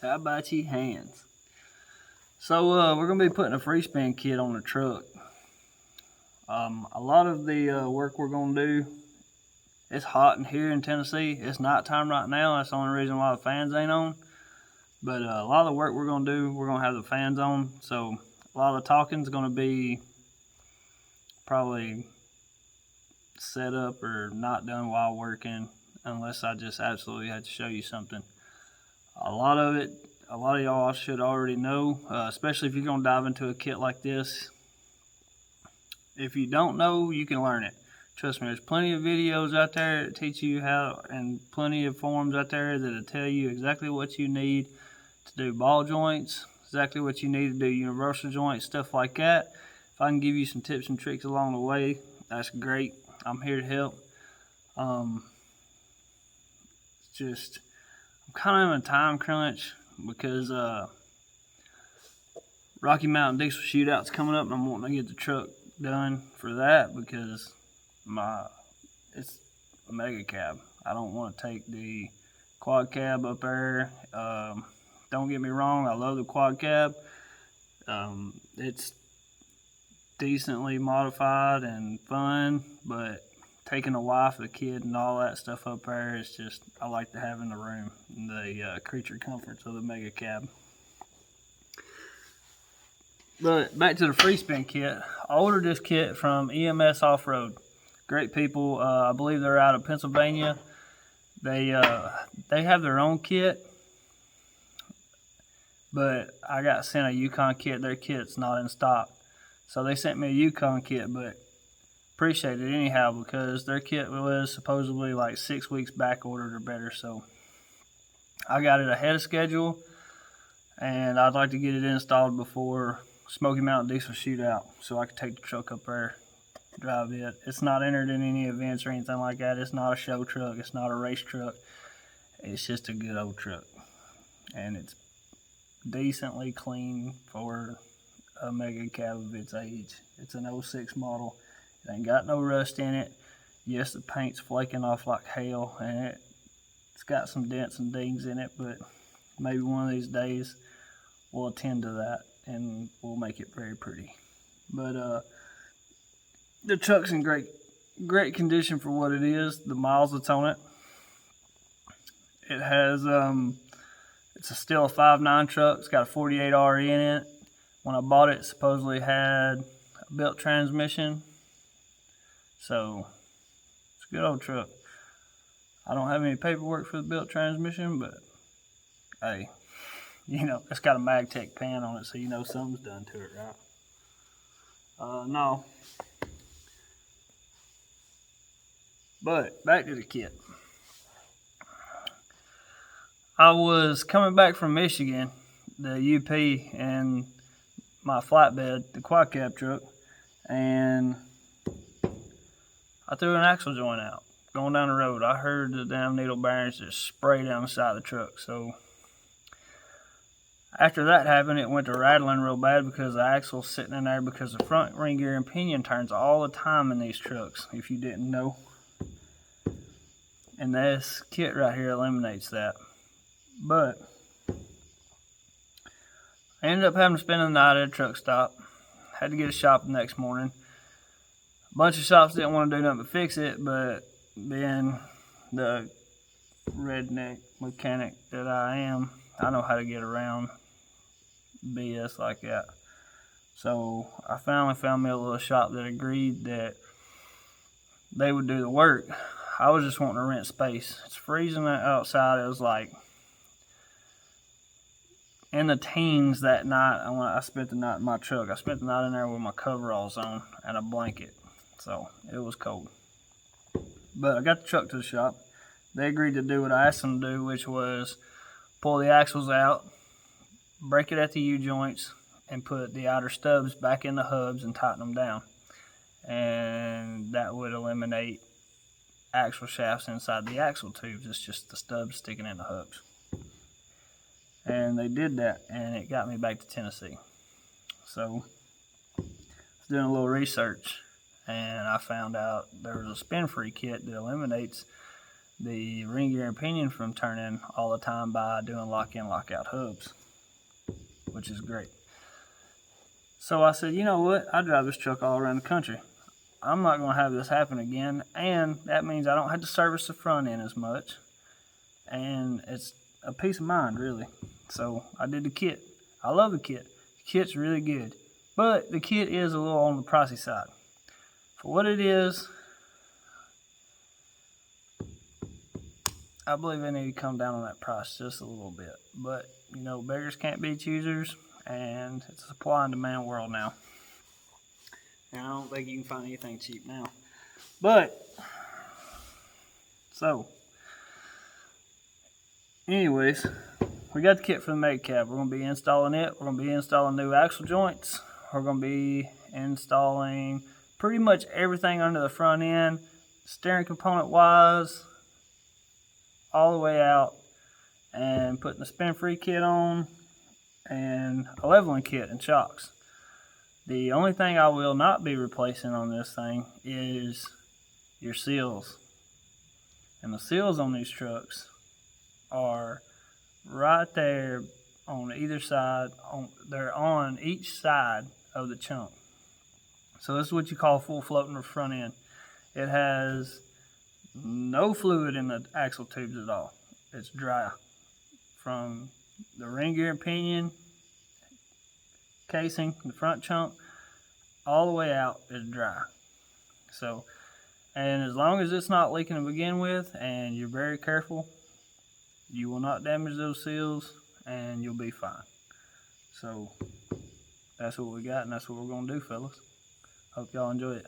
How about your hands? So we're gonna be putting a free spin kit on the truck. A lot of the work we're gonna do. It's hot in here in Tennessee. It's nighttime right now. That's the only reason why the fans ain't on. But a lot of the work we're gonna do, we're gonna have the fans on. So a lot of the talking's gonna be probably set up or not done while working, unless I just absolutely had to show you something. A lot of y'all should already know, especially if you're going to dive into a kit like this. If you don't know, you can learn it. Trust me, there's plenty of videos out there that teach you how, and plenty of forums out there that'll tell you exactly what you need to do ball joints, exactly what you need to do universal joints, stuff like that. If I can give you some tips and tricks along the way, that's great. I'm here to help. I'm kind of in a time crunch because Rocky Mountain Diesel Shootout's coming up, and I'm wanting to get the truck done for that because it's a Megacab. I don't want to take the quad cab up there. Don't get me wrong, I love the quad cab. It's decently modified and fun, but taking a wife, the kid, and all that stuff up there is just, I like to have in the room, the creature comforts of the Megacab. But back to the free spin kit. I ordered this kit from EMS Offroad. Great people. I believe they're out of Pennsylvania. They have their own kit, but I got sent a Yukon kit. Their kit's not in stock, so they sent me a Yukon kit, but appreciate it anyhow because their kit was supposedly like 6 weeks back ordered or better. So I got it ahead of schedule, and I'd like to get it installed before Smoky Mountain Diesel Shootout so I could take the truck up there, drive it. It's not entered in any events or anything like that. It's not a show truck. It's not a race truck. It's just a good old truck, and it's decently clean for a Megacab of its age. It's an 06 model. It ain't got no rust in it. Yes, the paint's flaking off like hell, and it's got some dents and dings in it, but maybe one of these days we'll attend to that and we'll make it very pretty. But the truck's in great condition for what it is, the miles that's on it. It has it's still a 5.9 truck. It's got a 48 RE in it. When I bought it, supposedly had a built transmission. So it's a good old truck. I don't have any paperwork for the built transmission, but hey, you know, it's got a Magtech pan on it, so you know something's done to it, right? No. But back to the kit. I was coming back from Michigan, the UP, and my flatbed, the quad cab truck, and I threw an axle joint out going down the road. I heard the damn needle bearings just spray down the side of the truck. So after that happened, it went to rattling real bad because the axle's sitting in there because the front ring gear and pinion turns all the time in these trucks, if you didn't know. And this kit right here eliminates that. But I ended up having to spend the night at a truck stop. Had to get a shop the next morning. A bunch of shops didn't want to do nothing but fix it, but then the redneck mechanic that I am, I know how to get around BS like that. So I finally found me a little shop that agreed that they would do the work. I was just wanting to rent space. It's freezing outside. It was like in the teens that night. I spent the night in my truck. I spent the night in there with my coveralls on and a blanket. So it was cold. But I got the truck to the shop. They agreed to do what I asked them to do, which was pull the axles out, break it at the U-joints, and put the outer stubs back in the hubs and tighten them down. And that would eliminate axle shafts inside the axle tubes. It's just the stubs sticking in the hubs. And they did that, and it got me back to Tennessee. So I was doing a little research, and I found out there was a spin-free kit that eliminates the ring gear and pinion from turning all the time by doing lock-in, lock-out hubs, which is great. So I said, you know what? I drive this truck all around the country. I'm not going to have this happen again, and that means I don't have to service the front end as much, and it's a peace of mind, really. So I did the kit. I love the kit. The kit's really good, but the kit is a little on the pricey side. For what it is, I believe they need to come down on that price just a little bit. But, you know, beggars can't be choosers, and it's a supply and demand world now. And I don't think you can find anything cheap now. But, so, anyways, we got the kit for the Megacab. We're going to be installing it. We're going to be installing new axle joints. We're going to be installing pretty much everything under the front end, steering component wise, all the way out, and putting the spin-free kit on, and a leveling kit and shocks. The only thing I will not be replacing on this thing is your seals. And the seals on these trucks are right there on either side. They're on each side of the chunk. So this is what you call full floating front end. It has no fluid in the axle tubes at all. It's dry. From the ring gear and pinion casing, the front chunk, all the way out is dry. So, and as long as it's not leaking to begin with and you're very careful, you will not damage those seals and you'll be fine. So that's what we got, and that's what we're going to do, fellas. Hope y'all enjoy it.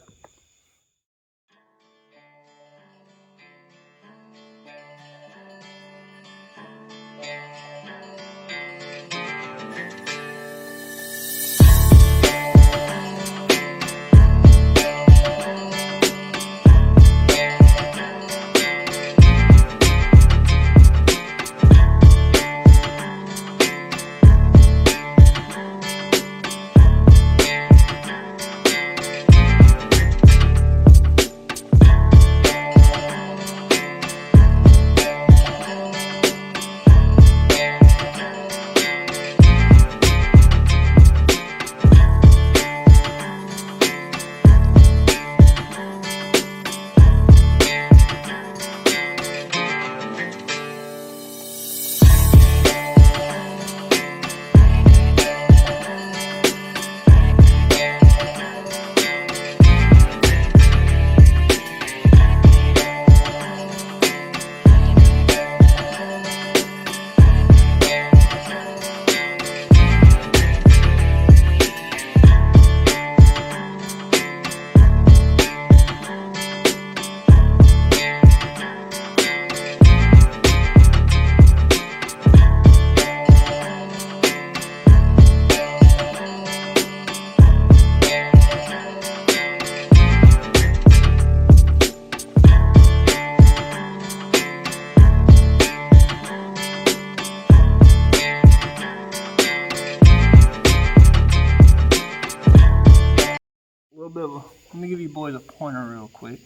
Let me give you boys a pointer real quick.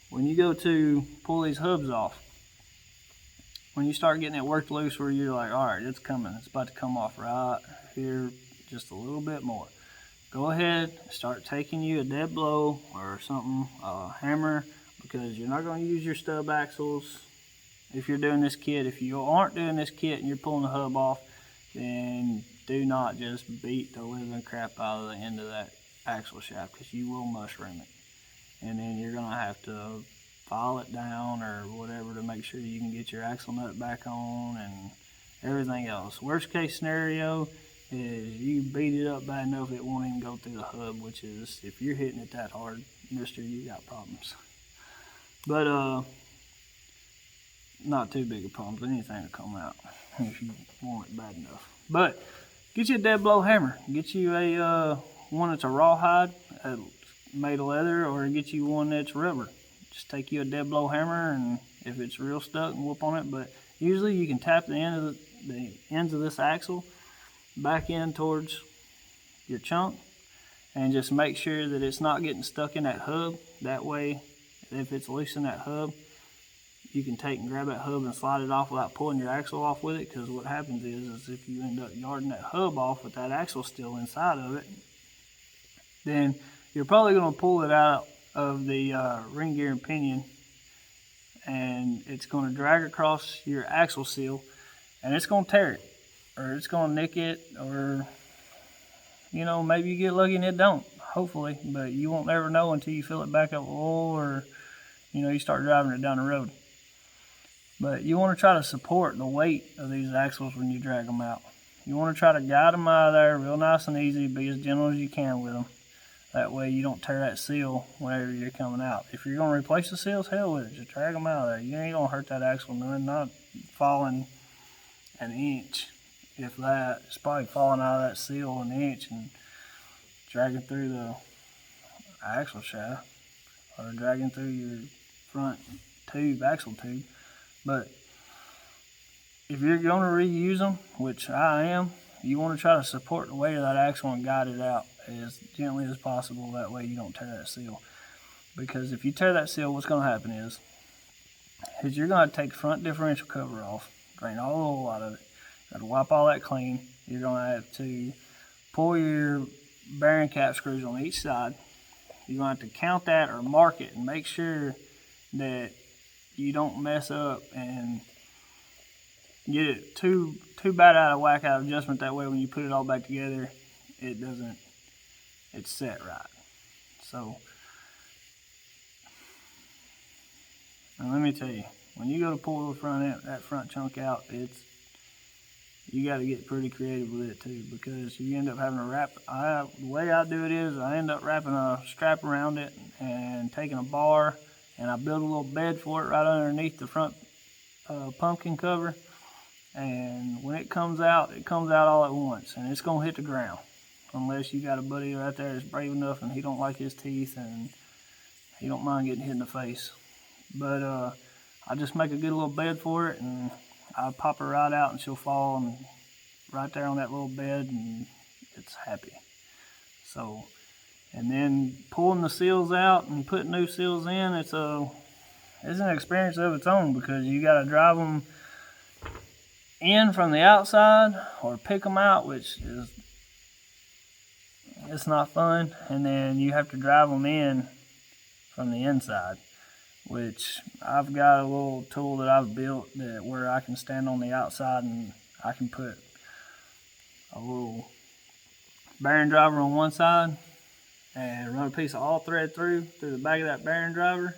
When you go to pull these hubs off, when you start getting it worked loose where you're like, all right, it's coming, it's about to come off right here, just a little bit more. Go ahead, start taking you a dead blow or something, a hammer, because you're not going to use your stub axles if you're doing this kit. If you aren't doing this kit and you're pulling the hub off, then do not just beat the living crap out of the end of that axle shaft, because you will mushroom it. And then you're going to have to file it down or whatever to make sure you can get your axle nut back on and everything else. Worst case scenario is you beat it up bad enough it won't even go through the hub, which is, if you're hitting it that hard, mister, you got problems. But not too big a problem, but anything will come out if you want it bad enough. But get you a dead blow hammer. Get you a one that's a rawhide made of leather, or get you one that's rubber. Just take you a dead blow hammer, and if it's real stuck, and whoop on it. But usually you can tap the ends of this axle back in towards your chunk, and just make sure that it's not getting stuck in that hub. That way, if it's loose in that hub, you can take and grab that hub and slide it off without pulling your axle off with it, because what happens is if you end up yarding that hub off with that axle still inside of it, then you're probably going to pull it out of the ring gear and pinion, and it's going to drag across your axle seal, and it's going to tear it, or it's going to nick it, or you know, maybe you get lucky and it don't, hopefully, but you won't ever know until you fill it back up with oil, or you know, you start driving it down the road. But you want to try to support the weight of these axles when you drag them out. You want to try to guide them out of there real nice and easy, be as gentle as you can with them. That way you don't tear that seal whenever you're coming out. If you're going to replace the seals, hell with it. Just drag them out of there. You ain't going to hurt that axle none, not falling an inch. If that, it's probably falling out of that seal an inch and dragging through the axle shaft, or dragging through your front tube, axle tube. But if you're going to reuse them, which I am, you want to try to support the weight of that axle and guide it out as gently as possible. That way you don't tear that seal. Because if you tear that seal, what's going to happen is you're going to take the front differential cover off, drain all the oil out of it, got to wipe all that clean. You're going to have to pull your bearing cap screws on each side. You're going to have to count that or mark it and make sure that you don't mess up and get it too bad out of whack, out of adjustment. That way when you put it all back together, it's set right. So, and let me tell you, when you go to pull that front chunk out, you got to get pretty creative with it too, because you end up having to wrap. The way I do it is I end up wrapping a strap around it and taking a bar, and I build a little bed for it right underneath the front pumpkin cover. And when it comes out all at once, and it's gonna hit the ground, unless you got a buddy right there that's brave enough and he don't like his teeth and he don't mind getting hit in the face. But I just make a good little bed for it, and I pop her right out, and she'll fall and right there on that little bed, and it's happy. So, and then pulling the seals out and putting new seals in, it's an experience of its own, because you got to drive them in from the outside or pick them out, which is, it's not fun. And then you have to drive them in from the inside, which I've got a little tool that I've built where I can stand on the outside and I can put a little bearing driver on one side and run a piece of all thread through the back of that bearing driver,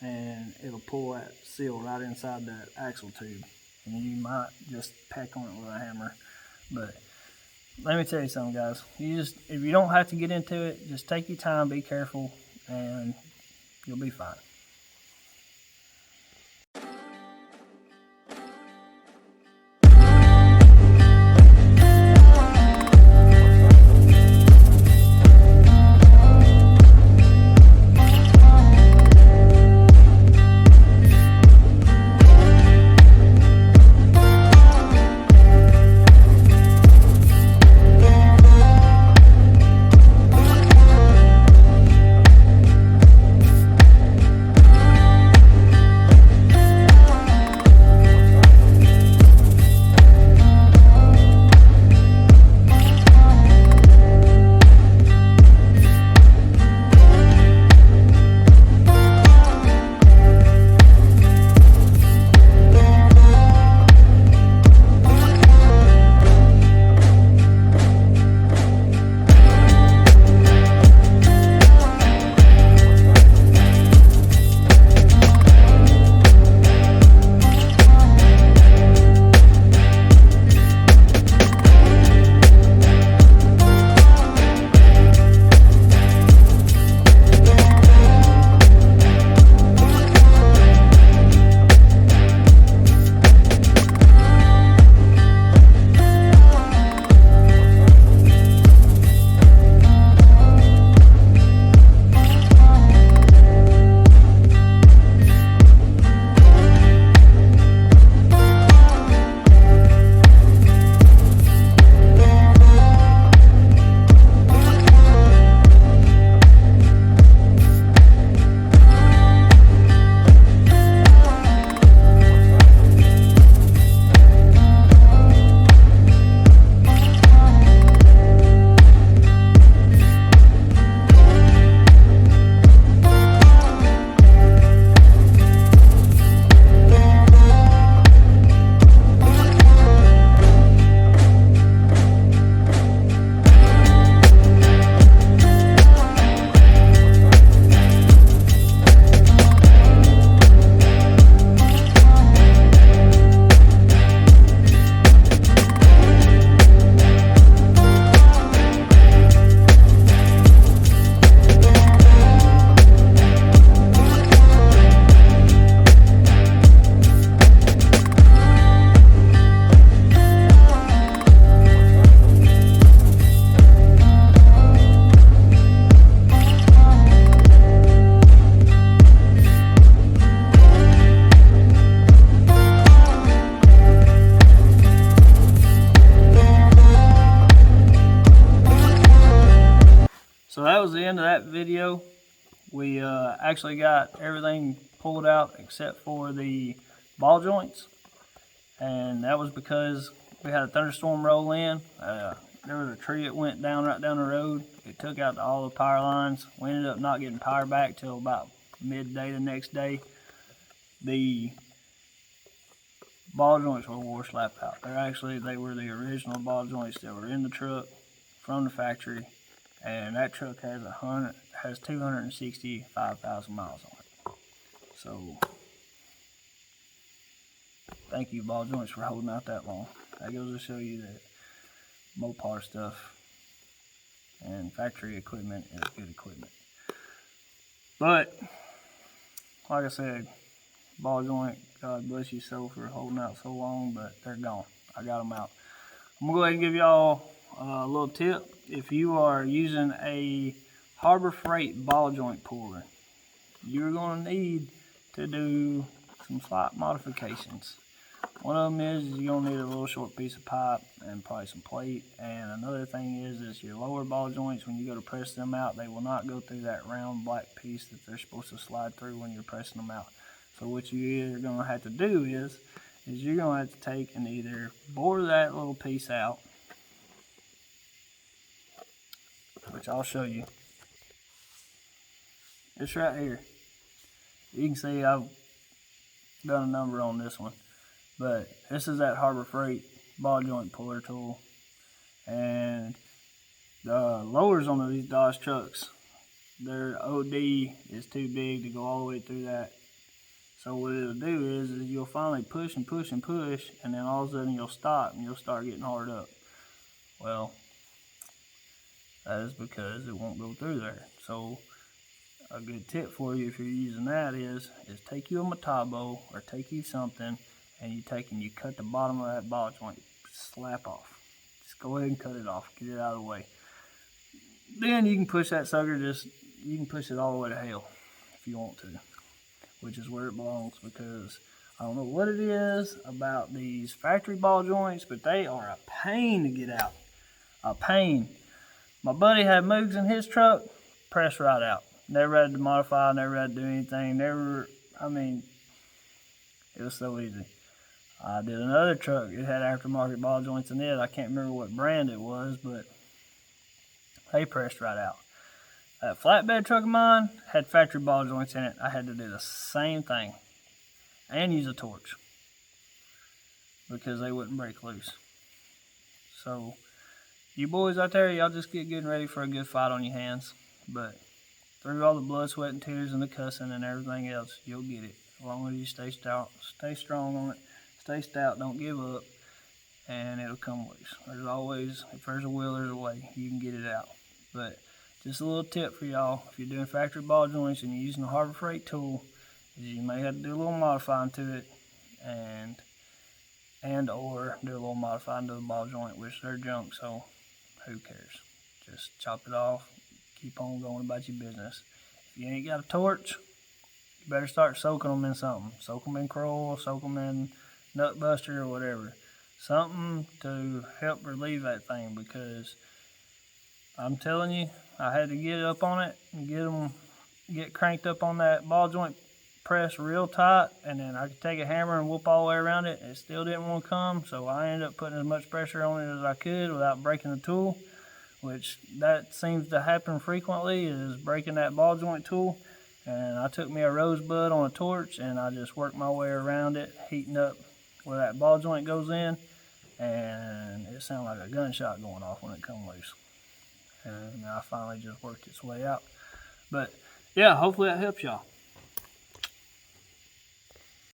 and it'll pull that seal right inside that axle tube. And you might just peck on it with a hammer. But let me tell you something, guys. If you don't have to get into it, just take your time, be careful, and you'll be fine. that was the end of that video. We actually got everything pulled out except for the ball joints, and that was because we had a thunderstorm roll in. There was a tree that went down right down the road. It took out all the power lines. We ended up not getting power back till about midday the next day. The ball joints were wore slap out. They were the original ball joints that were in the truck from the factory, and that truck has 265,000 miles on it. So thank you, ball joints, for holding out that long. That goes to show you that Mopar stuff and factory equipment is good equipment. But like I said, ball joint, God bless you so for holding out so long, but they're gone. I got them out. I'm gonna go ahead and give y'all a little tip. If you are using a Harbor Freight ball joint puller, you're gonna need to do some slight modifications. One of them is you're gonna need a little short piece of pipe and probably some plate. And another thing is your lower ball joints, when you go to press them out, they will not go through that round black piece that they're supposed to slide through when you're pressing them out. So what you're either gonna have to do is you're gonna have to take and either bore that little piece out, which I'll show you. It's right here. You can see I've done a number on this one. But this is that Harbor Freight ball joint puller tool. And the lowers on these Dodge trucks, their OD is too big to go all the way through that. So what it'll do is you'll finally push and push and push, and then all of a sudden you'll stop and you'll start getting hard up. Well, that is because it won't go through there. So a good tip for you if you're using that is take you a Metabo or take you something, and you cut the bottom of that ball joint, slap off. Just go ahead and cut it off, get it out of the way. Then you can push that sucker, you can push it all the way to hell if you want to, which is where it belongs, because I don't know what it is about these factory ball joints, but they are a pain to get out. A pain. My buddy had MOOGs in his truck, pressed right out. Never had to modify, never had to do anything, it was so easy. I did another truck, it had aftermarket ball joints in it. I can't remember what brand it was, but they pressed right out. That flatbed truck of mine had factory ball joints in it. I had to do the same thing and use a torch because they wouldn't break loose. So you boys out there, y'all just getting ready for a good fight on your hands. But through all the blood, sweat, and tears and the cussing and everything else, you'll get it. As long as you stay strong on it, stay stout, don't give up, and it'll come loose. There's always, if there's a will, there's a way. You can get it out. But just a little tip for y'all, if you're doing factory ball joints and you're using a Harbor Freight tool, you may have to do a little modifying to it, and or do a little modifying to the ball joint, which they're junk, so who cares? Just chop it off, keep on going about your business. If you ain't got a torch, you better start soaking them in something. Soak them in Kroll, soak them in Nut Buster or whatever. Something to help relieve that thing, because I'm telling you, I had to get up on it and get cranked up on that ball joint press real tight, and then I could take a hammer and whoop all the way around it. It still didn't want to come, so I ended up putting as much pressure on it as I could without breaking the tool, which that seems to happen frequently, is breaking that ball joint tool. And I took me a rosebud on a torch and I just worked my way around it, heating up where that ball joint goes in, and it sounded like a gunshot going off when it come loose. And I finally just worked its way out. But yeah, hopefully that helps y'all.